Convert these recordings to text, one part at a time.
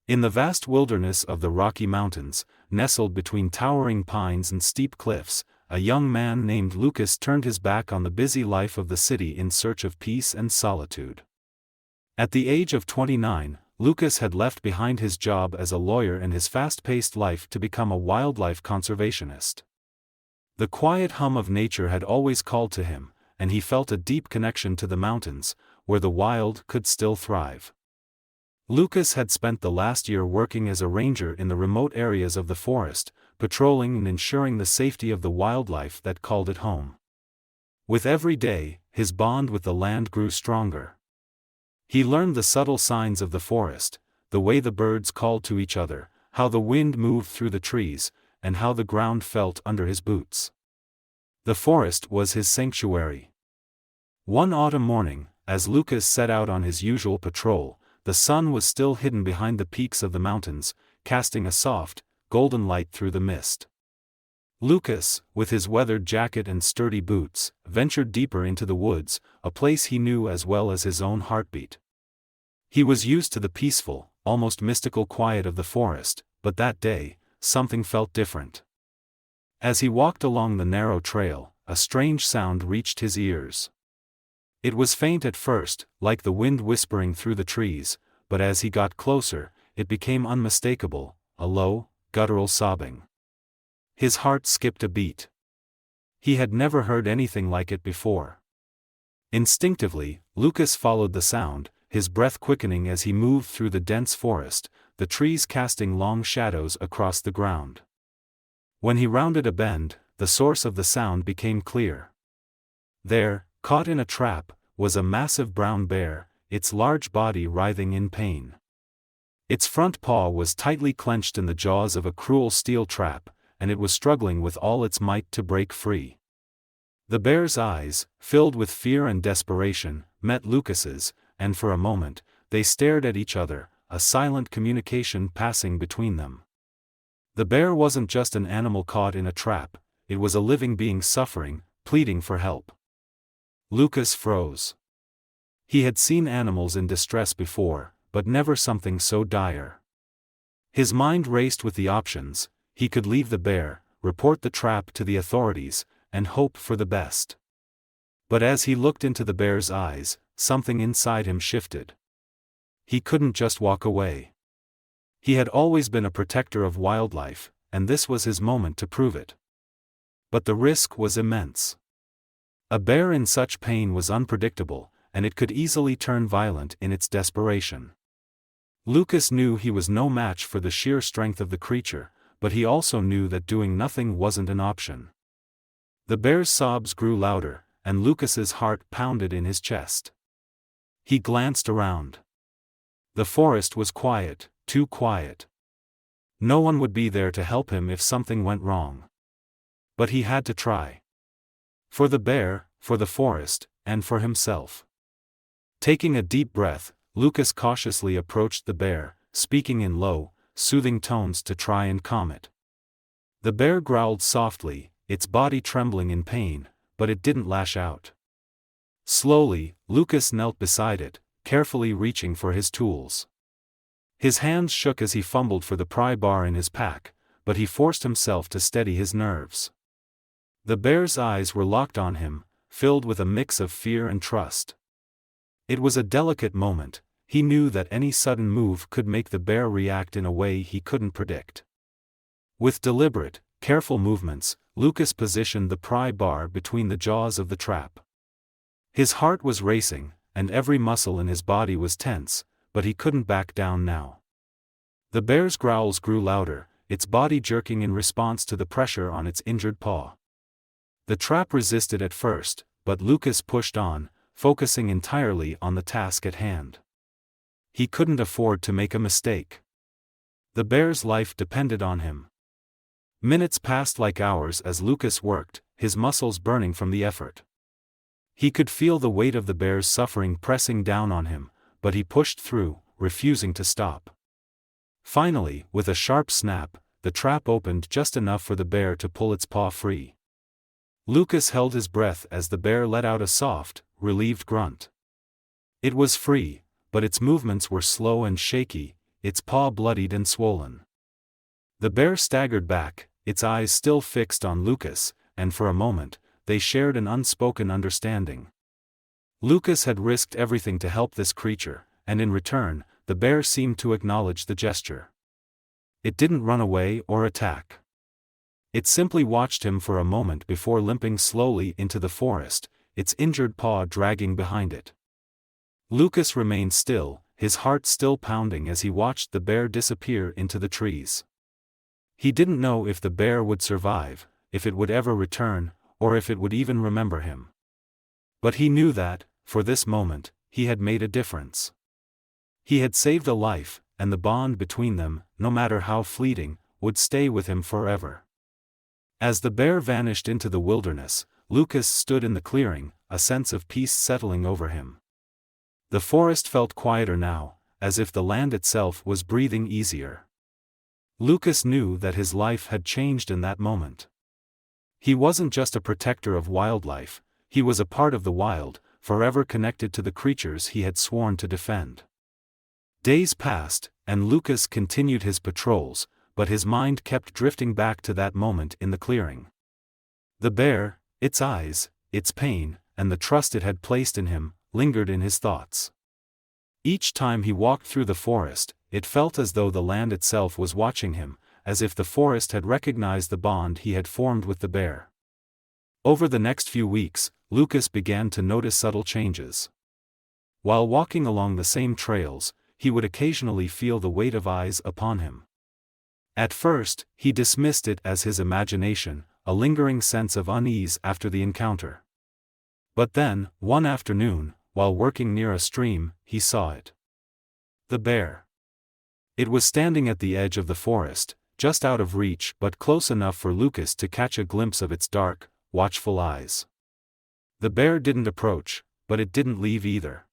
In the vast wilderness of the Rocky Mountains, nestled between towering pines and steep cliffs, a young man named Lucas turned his back on the busy life of the city in search of peace and solitude. At the age of 29, Lucas had left behind his job as a lawyer and his fast-paced life to become a wildlife conservationist. The quiet hum of nature had always called to him, and he felt a deep connection to the mountains, where the wild could still thrive. Lucas had spent the last year working as a ranger in the remote areas of the forest, patrolling and ensuring the safety of the wildlife that called it home. With every day, his bond with the land grew stronger. He learned the subtle signs of the forest, the way the birds called to each other, how the wind moved through the trees, and how the ground felt under his boots. The forest was his sanctuary. One autumn morning, as Lucas set out on his usual patrol, the sun was still hidden behind the peaks of the mountains, casting a soft, golden light through the mist. Lucas, with his weathered jacket and sturdy boots, ventured deeper into the woods, a place he knew as well as his own heartbeat. He was used to the peaceful, almost mystical quiet of the forest, but that day, something felt different. As he walked along the narrow trail, a strange sound reached his ears. It was faint at first, like the wind whispering through the trees, but as he got closer, it became unmistakable, a low, guttural sobbing. His heart skipped a beat. He had never heard anything like it before. Instinctively, Lucas followed the sound, his breath quickening as he moved through the dense forest, the trees casting long shadows across the ground. When he rounded a bend, the source of the sound became clear. There, caught in a trap, was a massive brown bear, its large body writhing in pain. Its front paw was tightly clenched in the jaws of a cruel steel trap, and it was struggling with all its might to break free. The bear's eyes, filled with fear and desperation, met Lucas's, and for a moment, they stared at each other, a silent communication passing between them. The bear wasn't just an animal caught in a trap, it was a living being suffering, pleading for help. Lucas froze. He had seen animals in distress before, but never something so dire. His mind raced with the options. He could leave the bear, report the trap to the authorities, and hope for the best. But as he looked into the bear's eyes, something inside him shifted. He couldn't just walk away. He had always been a protector of wildlife, and this was his moment to prove it. But the risk was immense. A bear in such pain was unpredictable, and it could easily turn violent in its desperation. Lucas knew he was no match for the sheer strength of the creature, but he also knew that doing nothing wasn't an option. The bear's sobs grew louder, and Lucas's heart pounded in his chest. He glanced around. The forest was quiet, too quiet. No one would be there to help him if something went wrong. But he had to try. For the bear, for the forest, and for himself. Taking a deep breath, Lucas cautiously approached the bear, speaking in low, soothing tones to try and calm it. The bear growled softly, its body trembling in pain, but it didn't lash out. Slowly, Lucas knelt beside it, carefully reaching for his tools. His hands shook as he fumbled for the pry bar in his pack, but he forced himself to steady his nerves. The bear's eyes were locked on him, filled with a mix of fear and trust. It was a delicate moment. He knew that any sudden move could make the bear react in a way he couldn't predict. With deliberate, careful movements, Lucas positioned the pry bar between the jaws of the trap. His heart was racing, and every muscle in his body was tense, but he couldn't back down now. The bear's growls grew louder, its body jerking in response to the pressure on its injured paw. The trap resisted at first, but Lucas pushed on, focusing entirely on the task at hand. He couldn't afford to make a mistake. The bear's life depended on him. Minutes passed like hours as Lucas worked, his muscles burning from the effort. He could feel the weight of the bear's suffering pressing down on him, but he pushed through, refusing to stop. Finally, with a sharp snap, the trap opened just enough for the bear to pull its paw free. Lucas held his breath as the bear let out a soft, relieved grunt. It was free, but its movements were slow and shaky, its paw bloodied and swollen. The bear staggered back, its eyes still fixed on Lucas, and for a moment, they shared an unspoken understanding. Lucas had risked everything to help this creature, and in return, the bear seemed to acknowledge the gesture. It didn't run away or attack. It simply watched him for a moment before limping slowly into the forest, its injured paw dragging behind it. Lucas remained still, his heart still pounding as he watched the bear disappear into the trees. He didn't know if the bear would survive, if it would ever return, or if it would even remember him. But he knew that, for this moment, he had made a difference. He had saved a life, and the bond between them, no matter how fleeting, would stay with him forever. As the bear vanished into the wilderness, Lucas stood in the clearing, a sense of peace settling over him. The forest felt quieter now, as if the land itself was breathing easier. Lucas knew that his life had changed in that moment. He wasn't just a protector of wildlife, he was a part of the wild, forever connected to the creatures he had sworn to defend. Days passed, and Lucas continued his patrols, but his mind kept drifting back to that moment in the clearing. The bear, its eyes, its pain, and the trust it had placed in him, lingered in his thoughts. Each time he walked through the forest, it felt as though the land itself was watching him, as if the forest had recognized the bond he had formed with the bear. Over the next few weeks, Lucas began to notice subtle changes. While walking along the same trails, he would occasionally feel the weight of eyes upon him. At first, he dismissed it as his imagination, a lingering sense of unease after the encounter. But then, one afternoon, while working near a stream, he saw it. The bear. It was standing at the edge of the forest, just out of reach but close enough for Lucas to catch a glimpse of its dark, watchful eyes. The bear didn't approach, but it didn't leave either.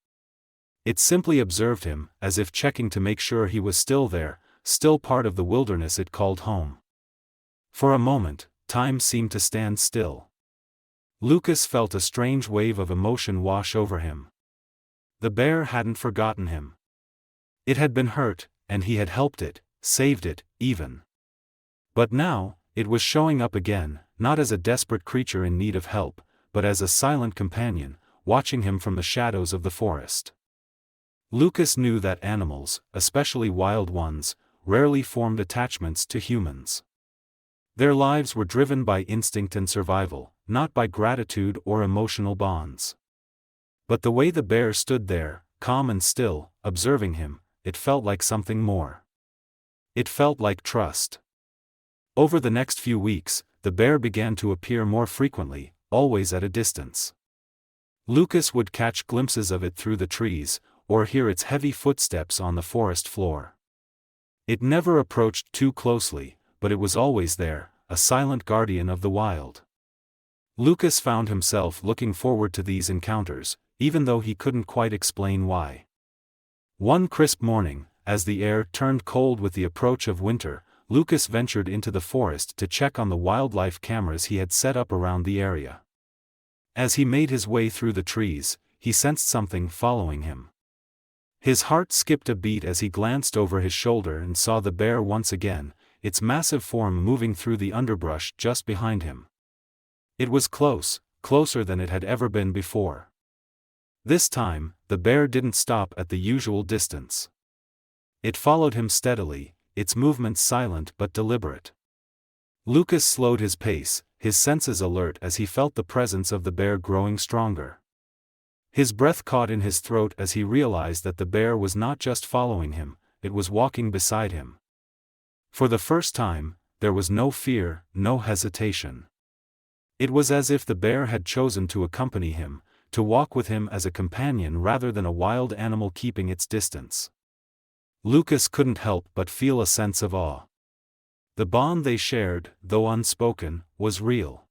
It simply observed him, as if checking to make sure he was still there, still part of the wilderness it called home. For a moment, time seemed to stand still. Lucas felt a strange wave of emotion wash over him. The bear hadn't forgotten him. It had been hurt, and he had helped it, saved it, even. But now, it was showing up again, not as a desperate creature in need of help, but as a silent companion, watching him from the shadows of the forest. Lucas knew that animals, especially wild ones, rarely formed attachments to humans. Their lives were driven by instinct and survival, not by gratitude or emotional bonds. But the way the bear stood there, calm and still, observing him, it felt like something more. It felt like trust. Over the next few weeks, the bear began to appear more frequently, always at a distance. Lucas would catch glimpses of it through the trees, or hear its heavy footsteps on the forest floor. It never approached too closely, but it was always there, a silent guardian of the wild. Lucas found himself looking forward to these encounters, even though he couldn't quite explain why. One crisp morning, as the air turned cold with the approach of winter, Lucas ventured into the forest to check on the wildlife cameras he had set up around the area. As he made his way through the trees, he sensed something following him. His heart skipped a beat as he glanced over his shoulder and saw the bear once again, its massive form moving through the underbrush just behind him. It was close, closer than it had ever been before. This time, the bear didn't stop at the usual distance. It followed him steadily, its movements silent but deliberate. Lucas slowed his pace, his senses alert as he felt the presence of the bear growing stronger. His breath caught in his throat as he realized that the bear was not just following him, it was walking beside him. For the first time, there was no fear, no hesitation. It was as if the bear had chosen to accompany him, to walk with him as a companion rather than a wild animal keeping its distance. Lucas couldn't help but feel a sense of awe. The bond they shared, though unspoken, was real.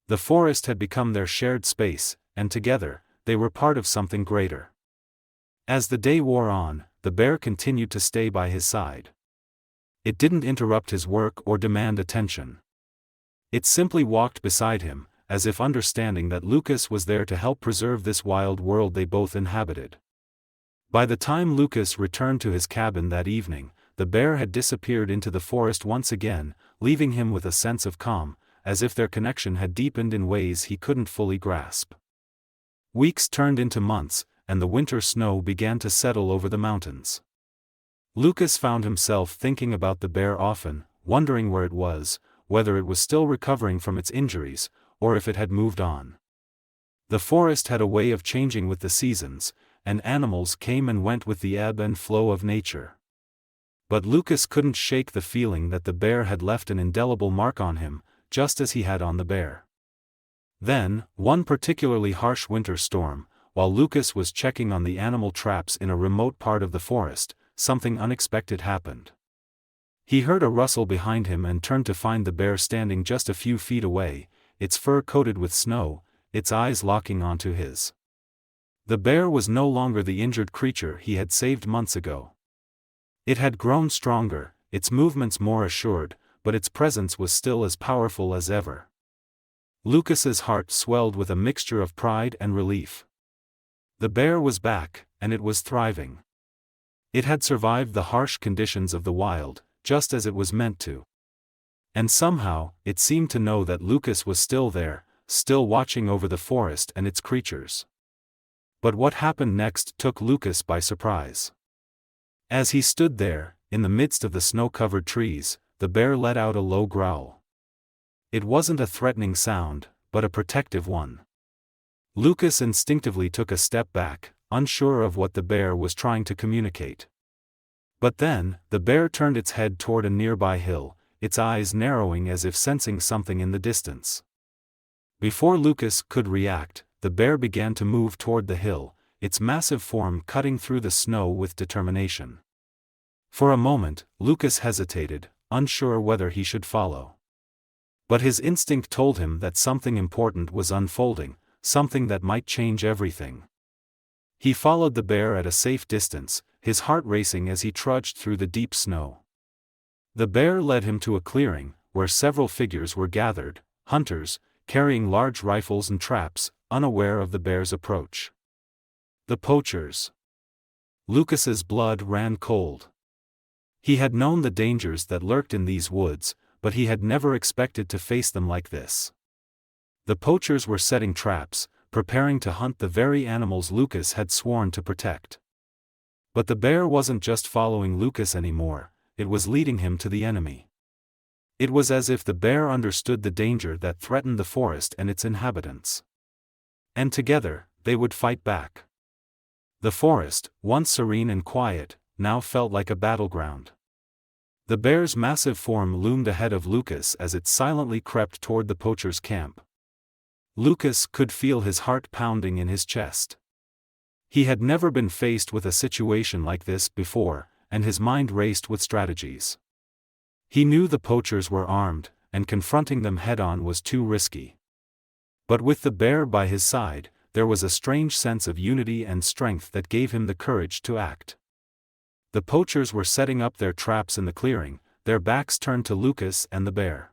The forest had become their shared space, and together, they were part of something greater. As the day wore on, the bear continued to stay by his side. It didn't interrupt his work or demand attention. It simply walked beside him, as if understanding that Lucas was there to help preserve this wild world they both inhabited. By the time Lucas returned to his cabin that evening, the bear had disappeared into the forest once again, leaving him with a sense of calm, as if their connection had deepened in ways he couldn't fully grasp. Weeks turned into months, and the winter snow began to settle over the mountains. Lucas found himself thinking about the bear often, wondering where it was, whether it was still recovering from its injuries, or if it had moved on. The forest had a way of changing with the seasons, and animals came and went with the ebb and flow of nature. But Lucas couldn't shake the feeling that the bear had left an indelible mark on him, just as he had on the bear. Then, one particularly harsh winter storm, while Lucas was checking on the animal traps in a remote part of the forest, something unexpected happened. He heard a rustle behind him and turned to find the bear standing just a few feet away, its fur coated with snow, its eyes locking onto his. The bear was no longer the injured creature he had saved months ago. It had grown stronger, its movements more assured, but its presence was still as powerful as ever. Lucas's heart swelled with a mixture of pride and relief. The bear was back, and it was thriving. It had survived the harsh conditions of the wild, just as it was meant to. And somehow, it seemed to know that Lucas was still there, still watching over the forest and its creatures. But what happened next took Lucas by surprise. As he stood there, in the midst of the snow-covered trees, the bear let out a low growl. It wasn't a threatening sound, but a protective one. Lucas instinctively took a step back, unsure of what the bear was trying to communicate. But then, the bear turned its head toward a nearby hill, its eyes narrowing as if sensing something in the distance. Before Lucas could react, the bear began to move toward the hill, its massive form cutting through the snow with determination. For a moment, Lucas hesitated, unsure whether he should follow. But his instinct told him that something important was unfolding, something that might change everything. He followed the bear at a safe distance, his heart racing as he trudged through the deep snow. The bear led him to a clearing, where several figures were gathered, hunters, carrying large rifles and traps, unaware of the bear's approach. The poachers. Lucas's blood ran cold. He had known the dangers that lurked in these woods, but he had never expected to face them like this. The poachers were setting traps, preparing to hunt the very animals Lucas had sworn to protect. But the bear wasn't just following Lucas anymore, it was leading him to the enemy. It was as if the bear understood the danger that threatened the forest and its inhabitants. And together, they would fight back. The forest, once serene and quiet, now felt like a battleground. The bear's massive form loomed ahead of Lucas as it silently crept toward the poachers' camp. Lucas could feel his heart pounding in his chest. He had never been faced with a situation like this before, and his mind raced with strategies. He knew the poachers were armed, and confronting them head-on was too risky. But with the bear by his side, there was a strange sense of unity and strength that gave him the courage to act. The poachers were setting up their traps in the clearing, their backs turned to Lucas and the bear.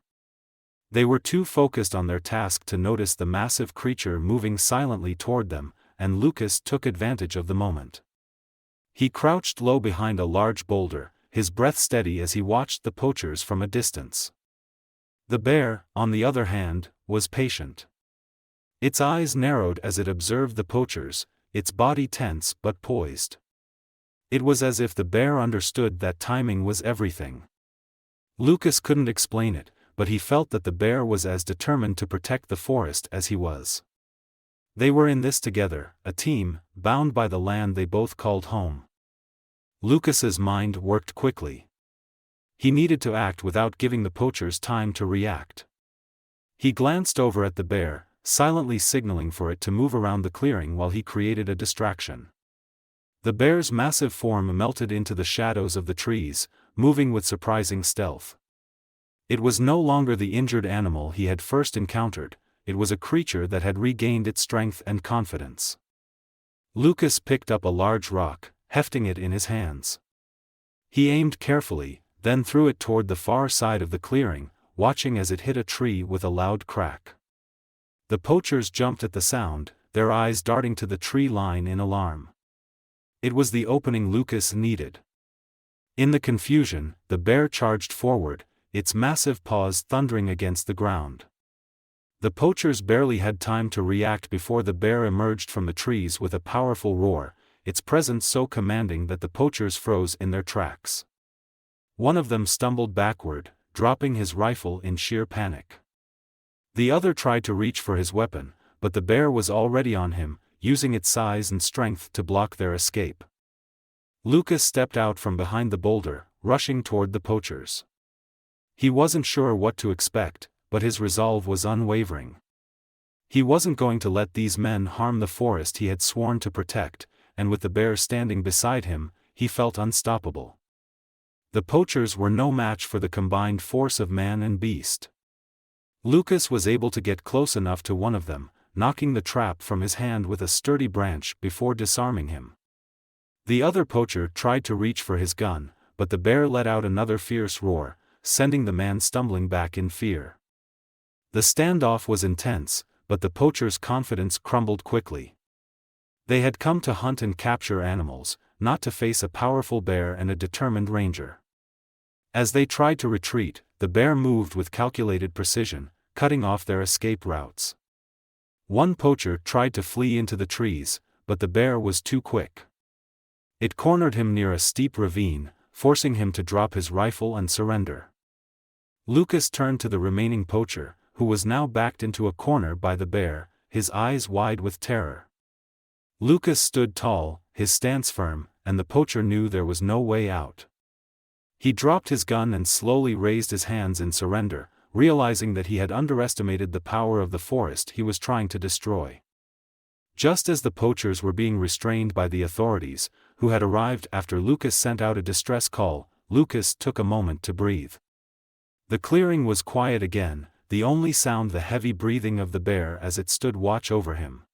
They were too focused on their task to notice the massive creature moving silently toward them, and Lucas took advantage of the moment. He crouched low behind a large boulder, his breath steady as he watched the poachers from a distance. The bear, on the other hand, was patient. Its eyes narrowed as it observed the poachers, its body tense but poised. It was as if the bear understood that timing was everything. Lucas couldn't explain it, but he felt that the bear was as determined to protect the forest as he was. They were in this together, a team, bound by the land they both called home. Lucas's mind worked quickly. He needed to act without giving the poachers time to react. He glanced over at the bear, silently signaling for it to move around the clearing while he created a distraction. The bear's massive form melted into the shadows of the trees, moving with surprising stealth. It was no longer the injured animal he had first encountered, it was a creature that had regained its strength and confidence. Lucas picked up a large rock, hefting it in his hands. He aimed carefully, then threw it toward the far side of the clearing, watching as it hit a tree with a loud crack. The poachers jumped at the sound, their eyes darting to the tree line in alarm. It was the opening Lucas needed. In the confusion, the bear charged forward, its massive paws thundering against the ground. The poachers barely had time to react before the bear emerged from the trees with a powerful roar, its presence so commanding that the poachers froze in their tracks. One of them stumbled backward, dropping his rifle in sheer panic. The other tried to reach for his weapon, but the bear was already on him, using its size and strength to block their escape. Lucas stepped out from behind the boulder, rushing toward the poachers. He wasn't sure what to expect, but his resolve was unwavering. He wasn't going to let these men harm the forest he had sworn to protect, and with the bear standing beside him, he felt unstoppable. The poachers were no match for the combined force of man and beast. Lucas was able to get close enough to one of them, knocking the trap from his hand with a sturdy branch before disarming him. The other poacher tried to reach for his gun, but the bear let out another fierce roar, sending the man stumbling back in fear. The standoff was intense, but the poachers' confidence crumbled quickly. They had come to hunt and capture animals, not to face a powerful bear and a determined ranger. As they tried to retreat, the bear moved with calculated precision, cutting off their escape routes. One poacher tried to flee into the trees, but the bear was too quick. It cornered him near a steep ravine, forcing him to drop his rifle and surrender. Lucas turned to the remaining poacher, who was now backed into a corner by the bear, his eyes wide with terror. Lucas stood tall, his stance firm, and the poacher knew there was no way out. He dropped his gun and slowly raised his hands in surrender, realizing that he had underestimated the power of the forest he was trying to destroy. Just as the poachers were being restrained by the authorities, who had arrived after Lucas sent out a distress call, Lucas took a moment to breathe. The clearing was quiet again, the only sound the heavy breathing of the bear as it stood watch over him.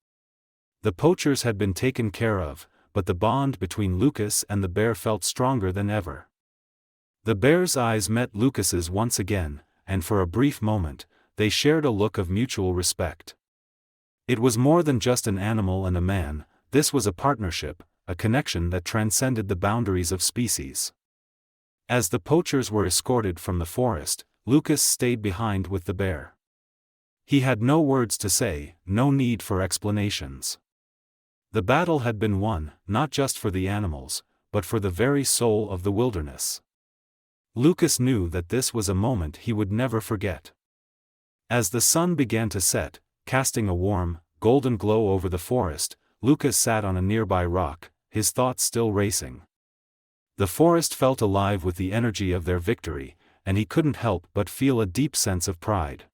The poachers had been taken care of, but the bond between Lucas and the bear felt stronger than ever. The bear's eyes met Lucas's once again, and for a brief moment, they shared a look of mutual respect. It was more than just an animal and a man, this was a partnership, a connection that transcended the boundaries of species. As the poachers were escorted from the forest, Lucas stayed behind with the bear. He had no words to say, no need for explanations. The battle had been won, not just for the animals, but for the very soul of the wilderness. Lucas knew that this was a moment he would never forget. As the sun began to set, casting a warm, golden glow over the forest, Lucas sat on a nearby rock, his thoughts still racing. The forest felt alive with the energy of their victory, and he couldn't help but feel a deep sense of pride.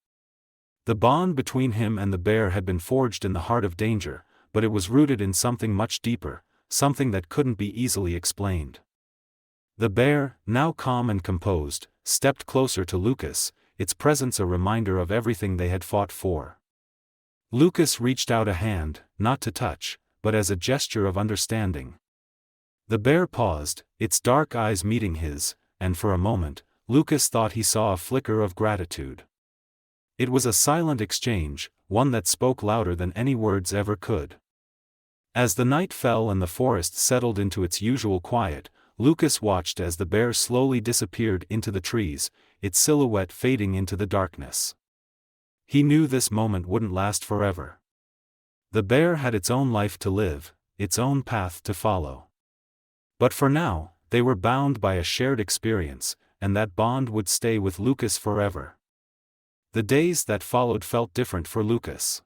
The bond between him and the bear had been forged in the heart of danger, but it was rooted in something much deeper, something that couldn't be easily explained. The bear, now calm and composed, stepped closer to Lucas, its presence a reminder of everything they had fought for. Lucas reached out a hand, not to touch, but as a gesture of understanding. The bear paused, its dark eyes meeting his, and for a moment, Lucas thought he saw a flicker of gratitude. It was a silent exchange, one that spoke louder than any words ever could. As the night fell and the forest settled into its usual quiet, Lucas watched as the bear slowly disappeared into the trees, its silhouette fading into the darkness. He knew this moment wouldn't last forever. The bear had its own life to live, its own path to follow. But for now, they were bound by a shared experience, and that bond would stay with Lucas forever. The days that followed felt different for Lucas.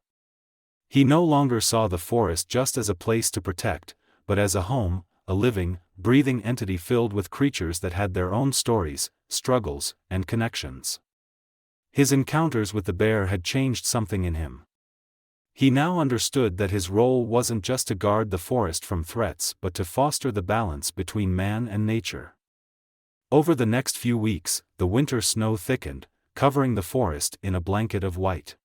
He no longer saw the forest just as a place to protect, but as a home, a living, breathing entity filled with creatures that had their own stories, struggles, and connections. His encounters with the bear had changed something in him. He now understood that his role wasn't just to guard the forest from threats but to foster the balance between man and nature. Over the next few weeks, the winter snow thickened, covering the forest in a blanket of white.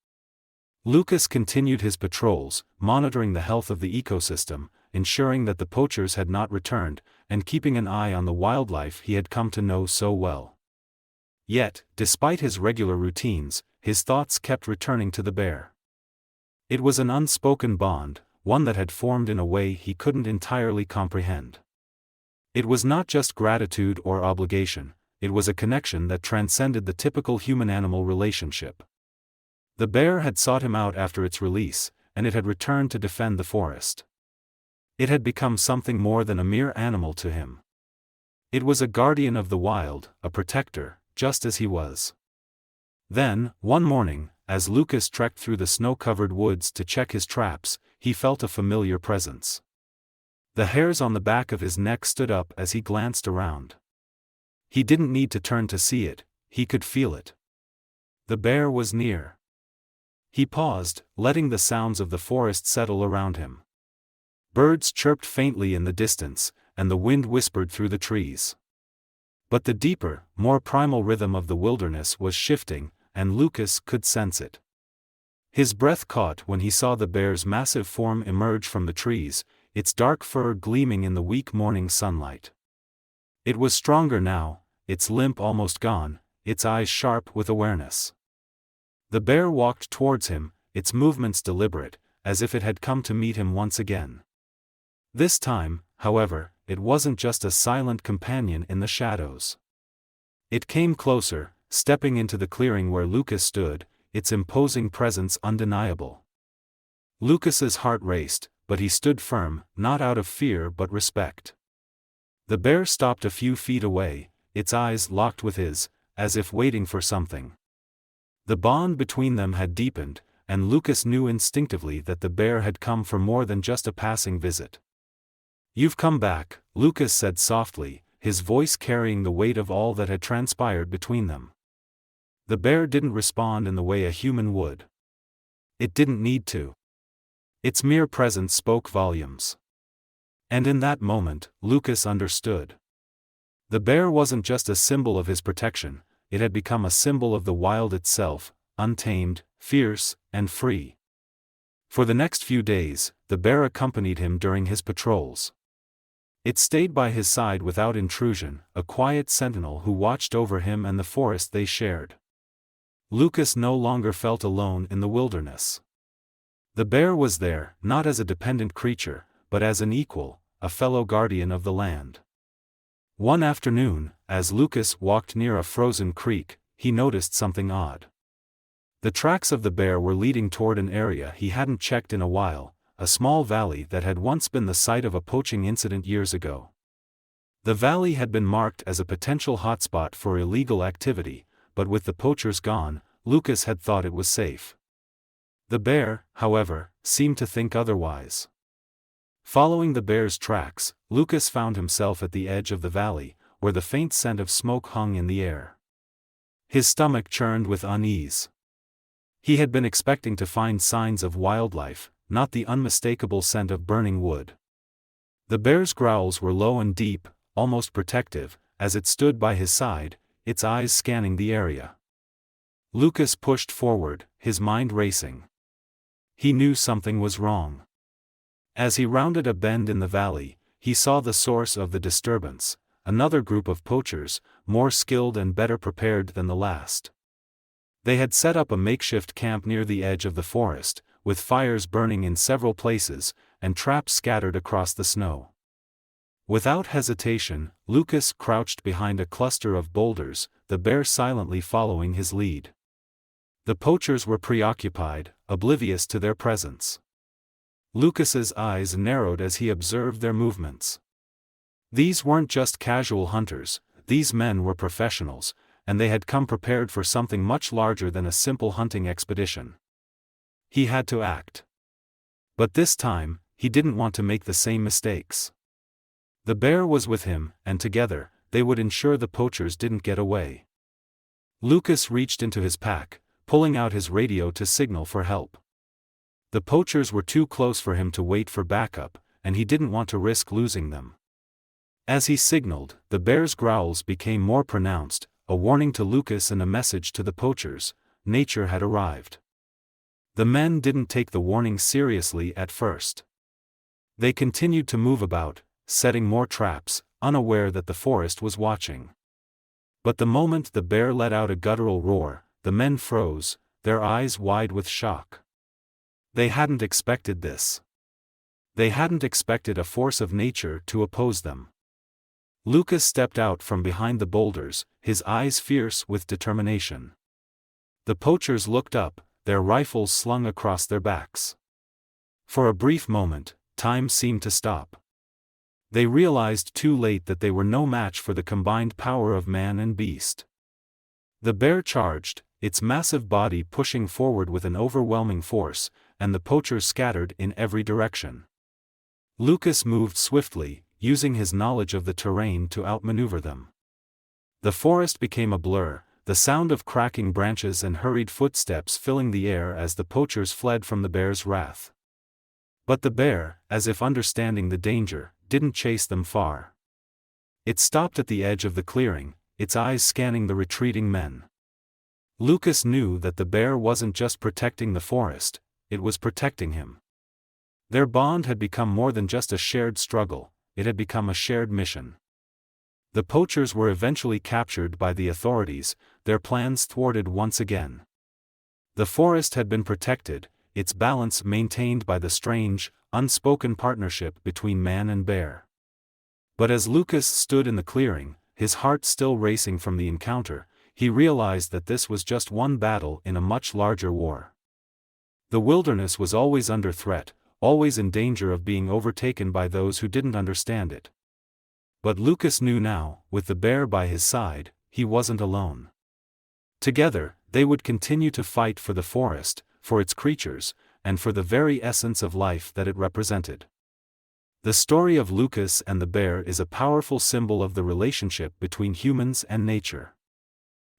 Lucas continued his patrols, monitoring the health of the ecosystem, ensuring that the poachers had not returned, and keeping an eye on the wildlife he had come to know so well. Yet, despite his regular routines, his thoughts kept returning to the bear. It was an unspoken bond, one that had formed in a way he couldn't entirely comprehend. It was not just gratitude or obligation, it was a connection that transcended the typical human-animal relationship. The bear had sought him out after its release, and it had returned to defend the forest. It had become something more than a mere animal to him. It was a guardian of the wild, a protector, just as he was. Then, one morning, as Lucas trekked through the snow-covered woods to check his traps, he felt a familiar presence. The hairs on the back of his neck stood up as he glanced around. He didn't need to turn to see it, he could feel it. The bear was near. He paused, letting the sounds of the forest settle around him. Birds chirped faintly in the distance, and the wind whispered through the trees. But the deeper, more primal rhythm of the wilderness was shifting, and Lucas could sense it. His breath caught when he saw the bear's massive form emerge from the trees, its dark fur gleaming in the weak morning sunlight. It was stronger now, its limp almost gone, its eyes sharp with awareness. The bear walked towards him, its movements deliberate, as if it had come to meet him once again. This time, however, it wasn't just a silent companion in the shadows. It came closer, stepping into the clearing where Lucas stood, its imposing presence undeniable. Lucas's heart raced, but he stood firm, not out of fear but respect. The bear stopped a few feet away, its eyes locked with his, as if waiting for something. The bond between them had deepened, and Lucas knew instinctively that the bear had come for more than just a passing visit. "You've come back," Lucas said softly, his voice carrying the weight of all that had transpired between them. The bear didn't respond in the way a human would. It didn't need to. Its mere presence spoke volumes. And in that moment, Lucas understood. The bear wasn't just a symbol of his protection, it had become a symbol of the wild itself, untamed, fierce, and free. For the next few days, the bear accompanied him during his patrols. It stayed by his side without intrusion, a quiet sentinel who watched over him and the forest they shared. Lucas no longer felt alone in the wilderness. The bear was there, not as a dependent creature, but as an equal, a fellow guardian of the land. One afternoon, as Lucas walked near a frozen creek, he noticed something odd. The tracks of the bear were leading toward an area he hadn't checked in a while, a small valley that had once been the site of a poaching incident years ago. The valley had been marked as a potential hotspot for illegal activity, but with the poachers gone, Lucas had thought it was safe. The bear, however, seemed to think otherwise. Following the bear's tracks, Lucas found himself at the edge of the valley, where the faint scent of smoke hung in the air. His stomach churned with unease. He had been expecting to find signs of wildlife, not the unmistakable scent of burning wood. The bear's growls were low and deep, almost protective, as it stood by his side, its eyes scanning the area. Lucas pushed forward, his mind racing. He knew something was wrong. As he rounded a bend in the valley, he saw the source of the disturbance, another group of poachers, more skilled and better prepared than the last. They had set up a makeshift camp near the edge of the forest, with fires burning in several places, and traps scattered across the snow. Without hesitation, Lucas crouched behind a cluster of boulders, the bear silently following his lead. The poachers were preoccupied, oblivious to their presence. Lucas's eyes narrowed as he observed their movements. These weren't just casual hunters, these men were professionals, and they had come prepared for something much larger than a simple hunting expedition. He had to act. But this time, he didn't want to make the same mistakes. The bear was with him, and together, they would ensure the poachers didn't get away. Lucas reached into his pack, pulling out his radio to signal for help. The poachers were too close for him to wait for backup, and he didn't want to risk losing them. As he signaled, the bear's growls became more pronounced, a warning to Lucas and a message to the poachers: nature had arrived. The men didn't take the warning seriously at first. They continued to move about, setting more traps, unaware that the forest was watching. But the moment the bear let out a guttural roar, the men froze, their eyes wide with shock. They hadn't expected this. They hadn't expected a force of nature to oppose them. Lucas stepped out from behind the boulders, his eyes fierce with determination. The poachers looked up, their rifles slung across their backs. For a brief moment, time seemed to stop. They realized too late that they were no match for the combined power of man and beast. The bear charged, its massive body pushing forward with an overwhelming force, and the poachers scattered in every direction. Lucas moved swiftly, using his knowledge of the terrain to outmaneuver them. The forest became a blur, the sound of cracking branches and hurried footsteps filling the air as the poachers fled from the bear's wrath. But the bear, as if understanding the danger, didn't chase them far. It stopped at the edge of the clearing, its eyes scanning the retreating men. Lucas knew that the bear wasn't just protecting the forest, it was protecting him. Their bond had become more than just a shared struggle, it had become a shared mission. The poachers were eventually captured by the authorities, their plans thwarted once again. The forest had been protected, its balance maintained by the strange, unspoken partnership between man and bear. But as Lucas stood in the clearing, his heart still racing from the encounter, he realized that this was just one battle in a much larger war. The wilderness was always under threat, always in danger of being overtaken by those who didn't understand it. But Lucas knew now, with the bear by his side, he wasn't alone. Together, they would continue to fight for the forest, for its creatures, and for the very essence of life that it represented. The story of Lucas and the bear is a powerful symbol of the relationship between humans and nature.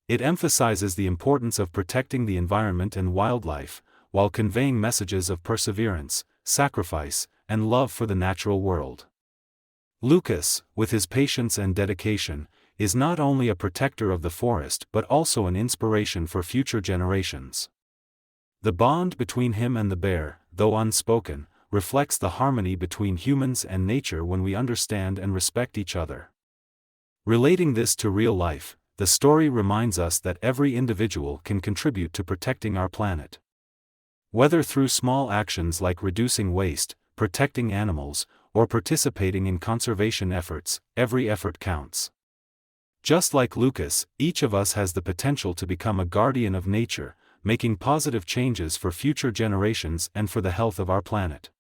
It emphasizes the importance of protecting the environment and wildlife, while conveying messages of perseverance, sacrifice, and love for the natural world. Lucas, with his patience and dedication, is not only a protector of the forest but also an inspiration for future generations. The bond between him and the bear, though unspoken, reflects the harmony between humans and nature when we understand and respect each other. Relating this to real life, the story reminds us that every individual can contribute to protecting our planet. Whether through small actions like reducing waste, protecting animals, or participating in conservation efforts, every effort counts. Just like Lucas, each of us has the potential to become a guardian of nature, making positive changes for future generations and for the health of our planet.